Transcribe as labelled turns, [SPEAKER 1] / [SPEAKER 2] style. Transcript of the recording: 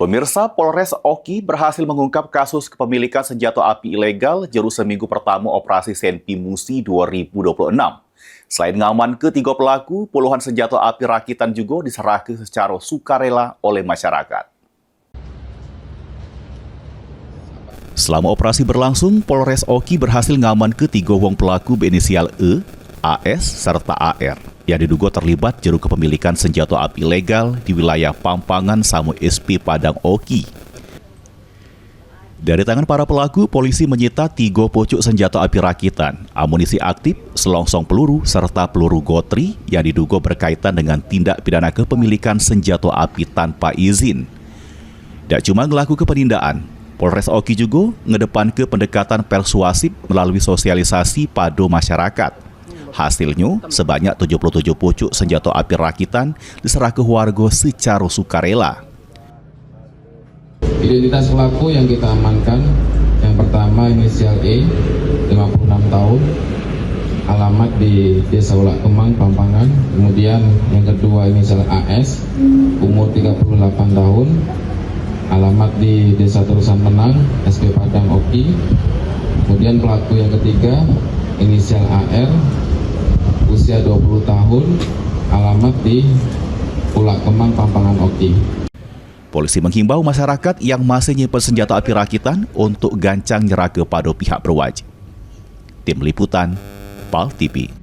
[SPEAKER 1] Pemirsa, Polres Oki berhasil mengungkap kasus kepemilikan senjata api ilegal jeru seminggu pertama operasi Senpi Musi 2026. Selain ngaman ketiga pelaku, puluhan senjata api rakitan juga diserahkan secara sukarela oleh masyarakat. Selama operasi berlangsung, Polres Oki berhasil ngaman ketiga wong pelaku berinisial E, AS, serta AR yang diduga terlibat jeru kepemilikan senjata api ilegal di wilayah Pampangan Samu SP Padang Oki. Dari tangan para pelaku, polisi menyita 3 pucuk senjata api rakitan, amunisi aktif, selongsong peluru, serta peluru gotri yang diduga berkaitan dengan tindak pidana kepemilikan senjata api tanpa izin. Tak cuma ngelaku penindakan, Polres Oki juga ngedepan ke pendekatan persuasif melalui sosialisasi pada masyarakat. Hasilnya, sebanyak 77 pucuk senjata api rakitan diserah ke warga secara sukarela.
[SPEAKER 2] Identitas pelaku yang kita amankan, yang pertama inisial E, 56 tahun, alamat di Desa Ulak Kemang, Pampangan. Kemudian yang kedua inisial AS, umur 38 tahun, alamat di Desa Terusan Menang, SP Padang Oki. Kemudian pelaku yang ketiga inisial AR, usia 20 tahun, alamat di Ulak Kemang, Pampangan Oki.
[SPEAKER 1] Polisi menghimbau masyarakat yang masih nyimpen senjata api rakitan untuk gancang nyerah kepada pihak berwajib. Tim Liputan, PAL TV.